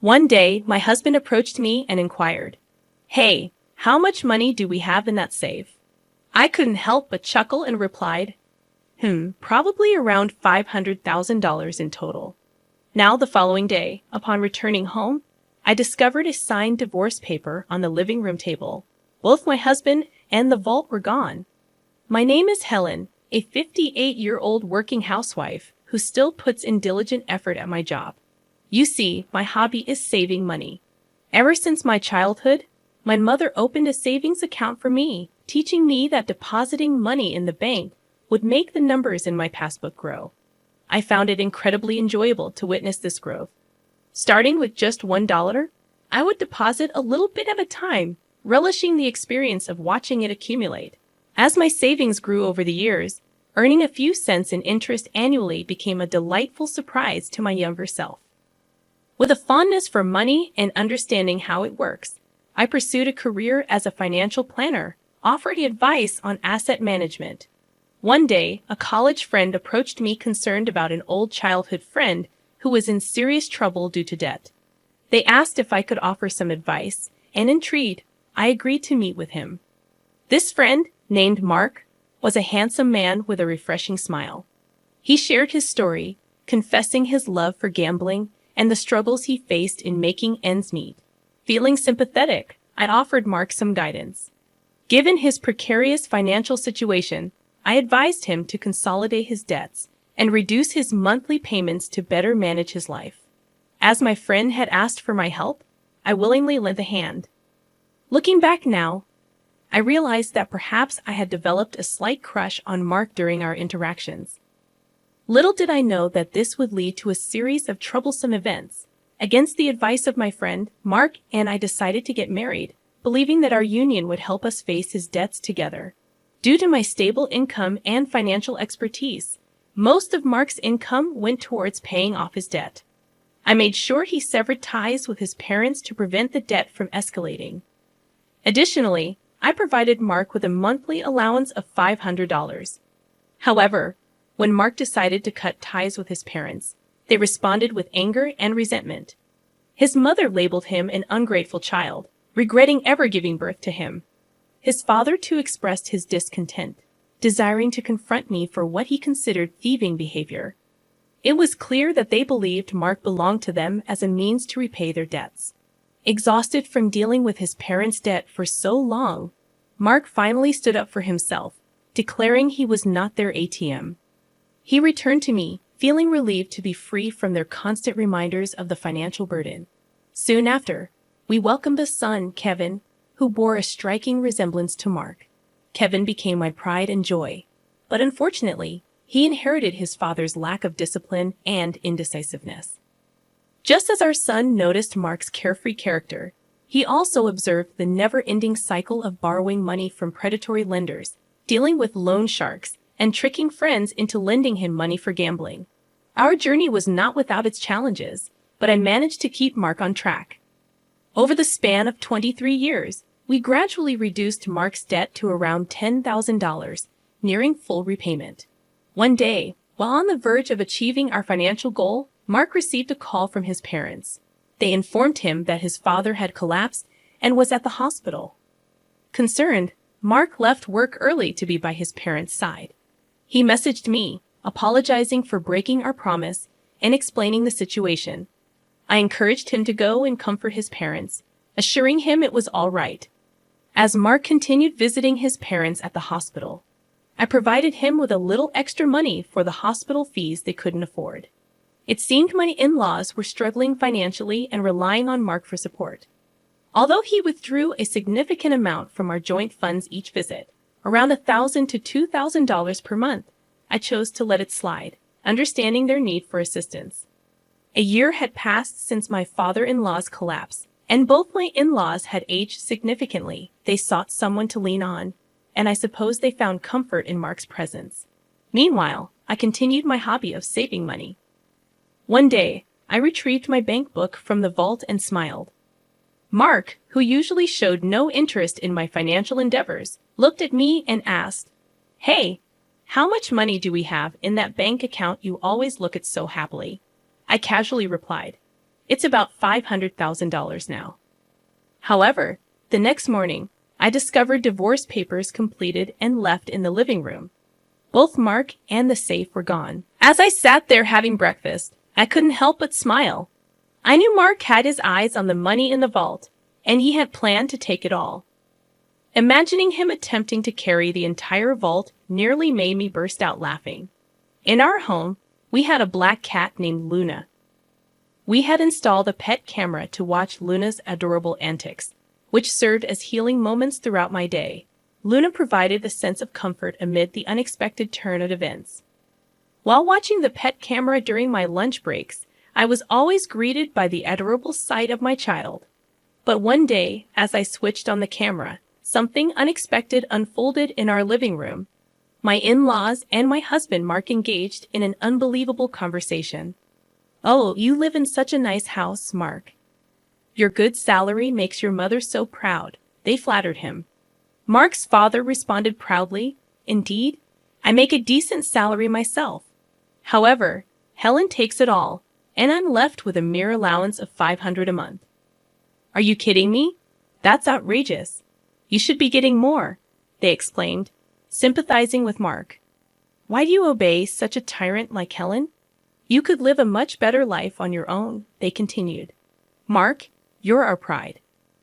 One day, my husband approached me and inquired, "Hey, how much money do we have in that safe?" I couldn't help but chuckle and replied, probably around $500,000 in total. Now, the following day, upon returning home, I discovered a signed divorce paper on the living room table. Both my husband and the vault were gone. My name is Helen, a 58-year-old working housewife who still puts in diligent effort at my job. You see, my hobby is saving money. Ever since my childhood, my mother opened a savings account for me, teaching me that depositing money in the bank would make the numbers in my passbook grow. I found it incredibly enjoyable to witness this growth. Starting with just $1, I would deposit a little bit at a time, relishing the experience of watching it accumulate. As my savings grew over the years, earning a few cents in interest annually became a delightful surprise to my younger self. With a fondness for money and understanding how it works, I pursued a career as a financial planner, offering advice on asset management. One day, a college friend approached me concerned about an old childhood friend who was in serious trouble due to debt. They asked if I could offer some advice, and intrigued, I agreed to meet with him. This friend, named Mark, was a handsome man with a refreshing smile. He shared his story, confessing his love for gambling and the struggles he faced in making ends meet. Feeling sympathetic, I offered Mark some guidance. Given his precarious financial situation, I advised him to consolidate his debts and reduce his monthly payments to better manage his life. As my friend had asked for my help, I willingly lent a hand. Looking back now, I realized that perhaps I had developed a slight crush on Mark during our interactions. Little did I know that this would lead to a series of troublesome events. Against the advice of my friend, Mark and I decided to get married, believing that our union would help us face his debts together. Due to my stable income and financial expertise, most of Mark's income went towards paying off his debt. I made sure he severed ties with his parents to prevent the debt from escalating. Additionally, I provided Mark with a monthly allowance of $500. However, when Mark decided to cut ties with his parents, they responded with anger and resentment. His mother labeled him an ungrateful child, regretting ever giving birth to him. His father too expressed his discontent, desiring to confront me for what he considered thieving behavior. It was clear that they believed Mark belonged to them as a means to repay their debts. Exhausted from dealing with his parents' debt for so long, Mark finally stood up for himself, declaring he was not their ATM. He returned to me, feeling relieved to be free from their constant reminders of the financial burden. Soon after, we welcomed a son, Kevin, who bore a striking resemblance to Mark. Kevin became my pride and joy, but unfortunately, he inherited his father's lack of discipline and indecisiveness. Just as our son noticed Mark's carefree character, he also observed the never-ending cycle of borrowing money from predatory lenders, dealing with loan sharks, and tricking friends into lending him money for gambling. Our journey was not without its challenges, but I managed to keep Mark on track. Over the span of 23 years, we gradually reduced Mark's debt to around $10,000, nearing full repayment. One day, while on the verge of achieving our financial goal, Mark received a call from his parents. They informed him that his father had collapsed and was at the hospital. Concerned, Mark left work early to be by his parents' side. He messaged me, apologizing for breaking our promise and explaining the situation. I encouraged him to go and comfort his parents, assuring him it was all right. As Mark continued visiting his parents at the hospital, I provided him with a little extra money for the hospital fees they couldn't afford. It seemed my in-laws were struggling financially and relying on Mark for support. Although he withdrew a significant amount from our joint funds each visit, around $1,000 to $2,000 per month, I chose to let it slide, understanding their need for assistance. A year had passed since my father-in-law's collapse, and both my in-laws had aged significantly. They sought someone to lean on, and I suppose they found comfort in Mark's presence. Meanwhile, I continued my hobby of saving money. One day, I retrieved my bank book from the vault and smiled. Mark, who usually showed no interest in my financial endeavors, looked at me and asked, "Hey, how much money do we have in that bank account you always look at so happily?" I casually replied, It's about $500,000 now. However, the next morning, I discovered divorce papers completed and left in the living room. Both Mark and the safe were gone. As I sat there having breakfast, I couldn't help but smile. I knew Mark had his eyes on the money in the vault, and he had planned to take it all. Imagining him attempting to carry the entire vault nearly made me burst out laughing. In our home, we had a black cat named Luna. We had installed a pet camera to watch Luna's adorable antics, which served as healing moments throughout my day. Luna provided a sense of comfort amid the unexpected turn of events. While watching the pet camera during my lunch breaks, I was always greeted by the adorable sight of my child. But one day, as I switched on the camera, something unexpected unfolded in our living room. My in-laws and my husband Mark engaged in an unbelievable conversation. "Oh, you live in such a nice house, Mark. Your good salary makes your mother so proud," they flattered him. Mark's father responded proudly, "Indeed, I make a decent salary myself. However, Helen takes it all, and I'm left with a mere allowance of $500 a month." "Are you kidding me? That's outrageous. You should be getting more," they explained, sympathizing with Mark. "Why do you obey such a tyrant like Helen? You could live a much better life on your own," they continued. "Mark, you're our pride.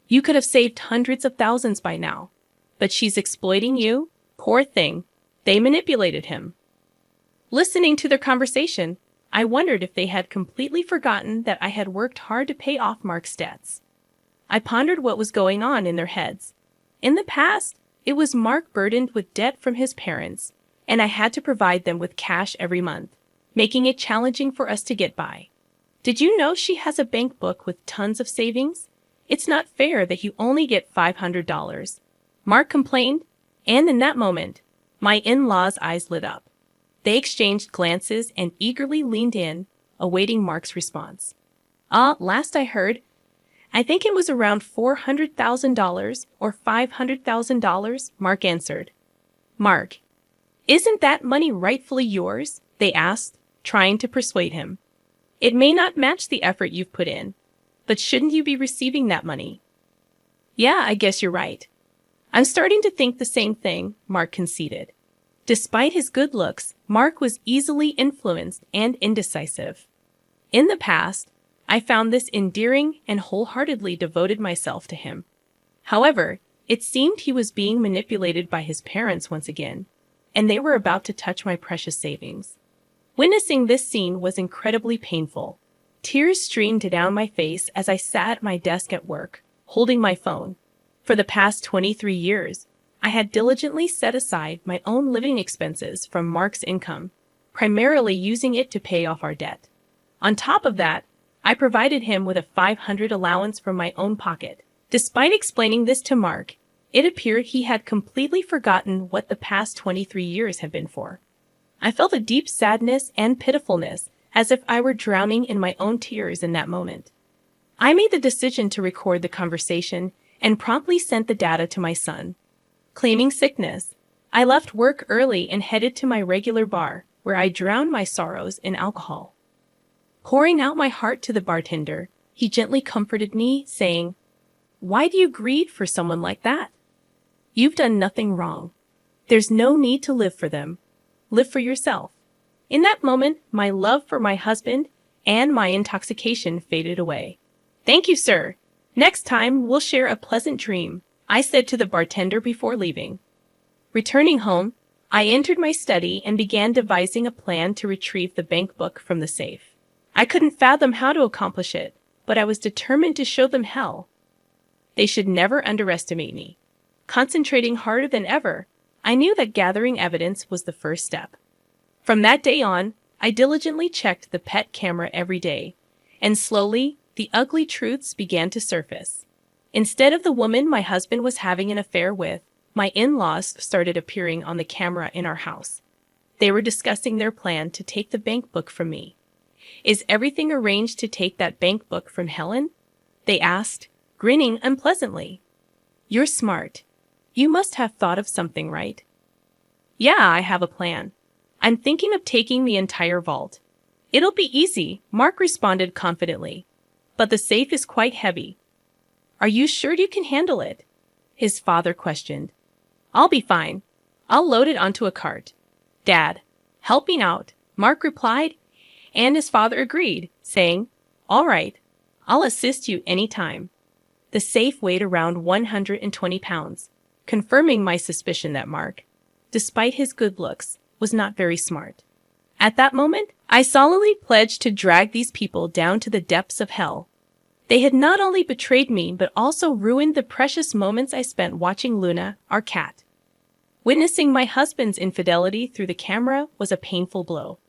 You could have saved hundreds of thousands by now. But she's exploiting you? Poor thing." They manipulated him. Listening to their conversation, I wondered if they had completely forgotten that I had worked hard to pay off Mark's debts. I pondered what was going on in their heads. In the past, it was Mark burdened with debt from his parents, and I had to provide them with cash every month, making it challenging for us to get by. "Did you know she has a bank book with tons of savings? It's not fair that you only get $500. Mark complained, and in that moment, my in-laws' eyes lit up. They exchanged glances and eagerly leaned in, awaiting Mark's response. Last I heard, I think it was around $400,000 or $500,000, Mark answered. "Mark, isn't that money rightfully yours?" they asked, trying to persuade him. "It may not match the effort you've put in, but shouldn't you be receiving that money?" "Yeah, I guess you're right. I'm starting to think the same thing," Mark conceded. Despite his good looks, Mark was easily influenced and indecisive. In the past, I found this endearing and wholeheartedly devoted myself to him. However, it seemed he was being manipulated by his parents once again, and they were about to touch my precious savings. Witnessing this scene was incredibly painful. Tears streamed down my face as I sat at my desk at work, holding my phone. For the past 23 years, I had diligently set aside my own living expenses from Mark's income, primarily using it to pay off our debt. On top of that, I provided him with a $500 allowance from my own pocket. Despite explaining this to Mark, it appeared he had completely forgotten what the past 23 years had been for. I felt a deep sadness and pitifulness, as if I were drowning in my own tears in that moment. I made the decision to record the conversation and promptly sent the data to my son. Claiming sickness, I left work early and headed to my regular bar, where I drowned my sorrows in alcohol. Pouring out my heart to the bartender, he gently comforted me, saying, "Why do you grieve for someone like that? You've done nothing wrong. There's no need to live for them. Live for yourself." In that moment, my love for my husband and my intoxication faded away. "Thank you, sir. Next time, we'll share a pleasant dream," I said to the bartender before leaving. Returning home, I entered my study and began devising a plan to retrieve the bank book from the safe. I couldn't fathom how to accomplish it, but I was determined to show them hell. They should never underestimate me. Concentrating harder than ever, I knew that gathering evidence was the first step. From that day on, I diligently checked the pet camera every day, and slowly, the ugly truths began to surface. Instead of the woman my husband was having an affair with, my in-laws started appearing on the camera in our house. They were discussing their plan to take the bank book from me. "Is everything arranged to take that bank book from Helen?" they asked, grinning unpleasantly. "You're smart. You must have thought of something, right?" "Yeah, I have a plan. I'm thinking of taking the entire vault." "It'll be easy," Mark responded confidently. but the safe is quite heavy. Are you sure you can handle it? His father questioned. I'll be fine. I'll load it onto a cart. Dad, help me out, Mark replied, and his father agreed, saying, All right, I'll assist you any time. The safe weighed around 120 pounds, confirming my suspicion that Mark, despite his good looks, was not very smart. At that moment, I solemnly pledged to drag these people down to the depths of hell. They had not only betrayed me, but also ruined the precious moments I spent watching Luna, our cat. Witnessing my husband's infidelity through the camera was a painful blow.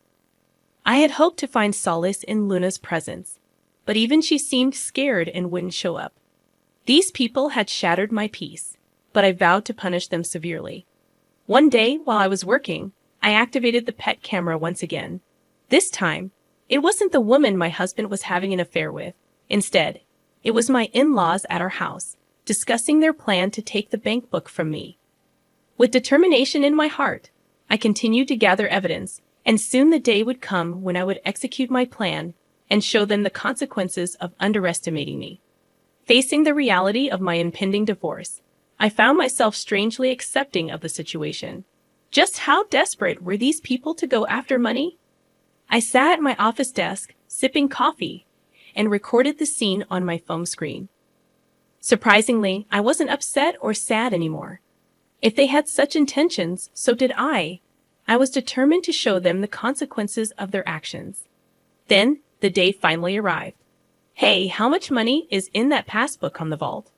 I had hoped to find solace in Luna's presence, but even she seemed scared and wouldn't show up. These people had shattered my peace, but I vowed to punish them severely. One day, while I was working, I activated the pet camera once again. This time, it wasn't the woman my husband was having an affair with. Instead, it was my in-laws at our house, discussing their plan to take the bank book from me. With determination in my heart, I continued to gather evidence, and soon the day would come when I would execute my plan and show them the consequences of underestimating me. Facing the reality of my impending divorce, I found myself strangely accepting of the situation. Just how desperate were these people to go after money? I sat at my office desk, sipping coffee, and recorded the scene on my phone screen. Surprisingly, I wasn't upset or sad anymore. If they had such intentions, so did I. I was determined to show them the consequences of their actions. Then, the day finally arrived. Hey, how much money is in that passbook on the vault?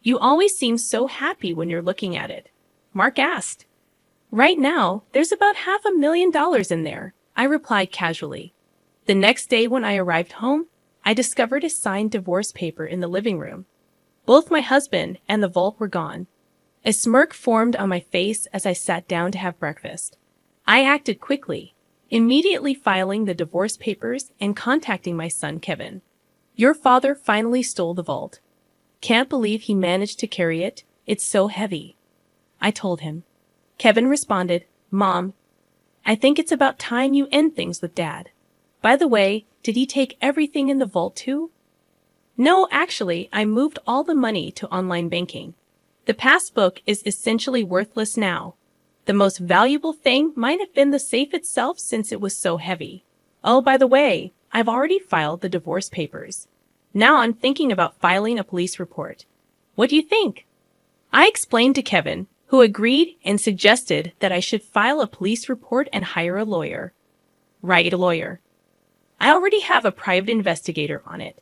You always seem so happy when you're looking at it, Mark asked. Right now, there's about $500,000 in there, I replied casually. The next day when I arrived home, I discovered a signed divorce paper in the living room. Both my husband and the vault were gone. A smirk formed on my face as I sat down to have breakfast. I acted quickly, immediately filing the divorce papers and contacting my son Kevin. Your father finally stole the vault. Can't believe he managed to carry it. It's so heavy, I told him. Kevin responded, Mom, I think it's about time you end things with Dad. By the way, did he take everything in the vault too? No, actually, I moved all the money to online banking. The passbook is essentially worthless now. The most valuable thing might have been the safe itself since it was so heavy. Oh, by the way, I've already filed the divorce papers. Now I'm thinking about filing a police report. What do you think? I explained to Kevin, who agreed and suggested that I should file a police report and hire a lawyer. Right, a lawyer. I already have a private investigator on it,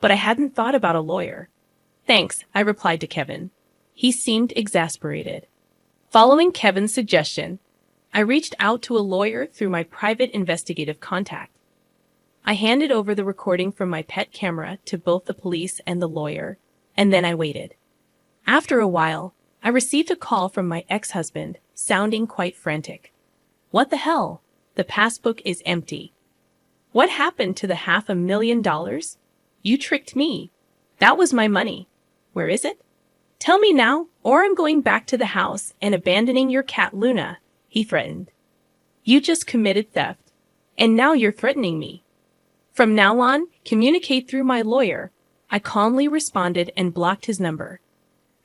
but I hadn't thought about a lawyer. Thanks, I replied to Kevin. He seemed exasperated. Following Kevin's suggestion, I reached out to a lawyer through my private investigative contact. I handed over the recording from my pet camera to both the police and the lawyer, and then I waited. After a while, I received a call from my ex-husband, sounding quite frantic. What the hell? The passbook is empty. What happened to the $500,000? You tricked me. That was my money. Where is it? Tell me now, or I'm going back to the house and abandoning your cat Luna, he threatened. You just committed theft, and now you're threatening me. From now on, communicate through my lawyer, I calmly responded and blocked his number.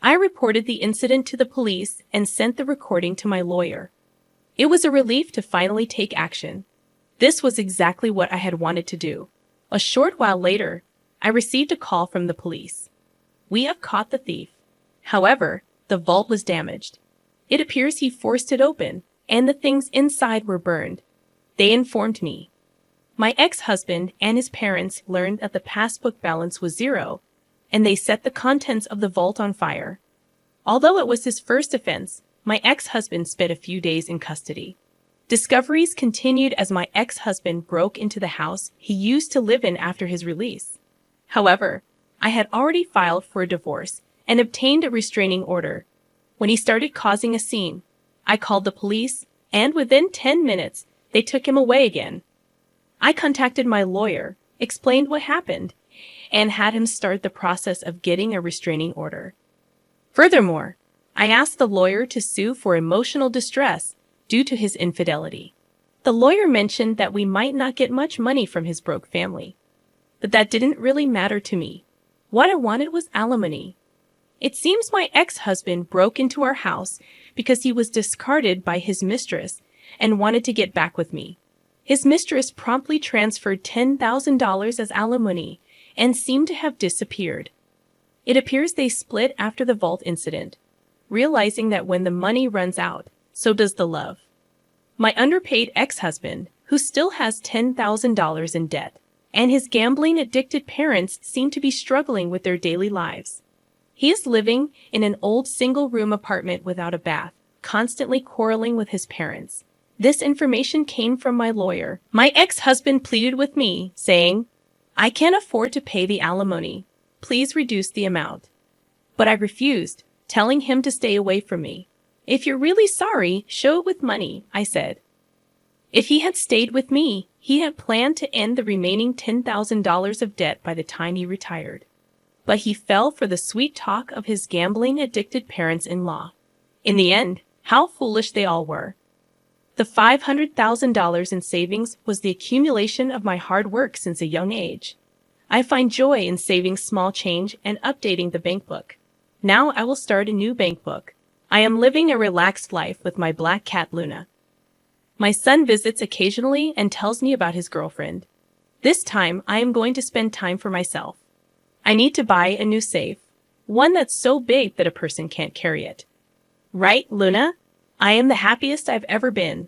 I reported the incident to the police and sent the recording to my lawyer. It was a relief to finally take action. This was exactly what I had wanted to do. A short while later, I received a call from the police. We have caught the thief. However, the vault was damaged. It appears he forced it open, and the things inside were burned. They informed me. My ex-husband and his parents learned that the passbook balance was zero, and they set the contents of the vault on fire. Although it was his first offense, my ex-husband spent a few days in custody. Discoveries continued as my ex-husband broke into the house he used to live in after his release. However, I had already filed for a divorce and obtained a restraining order. When he started causing a scene, I called the police, and within 10 minutes, they took him away again. I contacted my lawyer, explained what happened, and had him start the process of getting a restraining order. Furthermore, I asked the lawyer to sue for emotional distress due to his infidelity. The lawyer mentioned that we might not get much money from his broke family. but that didn't really matter to me. What I wanted was alimony. It seems my ex-husband broke into our house because he was discarded by his mistress and wanted to get back with me. His mistress promptly transferred $10,000 as alimony and seemed to have disappeared. It appears they split after the vault incident, realizing that when the money runs out, so does the love. My underpaid ex-husband, who still has $10,000 in debt, and his gambling-addicted parents seem to be struggling with their daily lives. He is living in an old single-room apartment without a bath, constantly quarreling with his parents. This information came from my lawyer. My ex-husband pleaded with me, saying, "I can't afford to pay the alimony. Please reduce the amount." But I refused, telling him to stay away from me. "If you're really sorry, show it with money," I said. If he had stayed with me, he had planned to end the remaining $10,000 of debt by the time he retired. But he fell for the sweet talk of his gambling-addicted parents-in-law. In the end, how foolish they all were. The $500,000 in savings was the accumulation of my hard work since a young age. I find joy in saving small change and updating the bank book. Now I will start a new bank book. I am living a relaxed life with my black cat Luna. My son visits occasionally and tells me about his girlfriend. This time, I am going to spend time for myself. I need to buy a new safe, one that's so big that a person can't carry it. Right, Luna? I am the happiest I've ever been.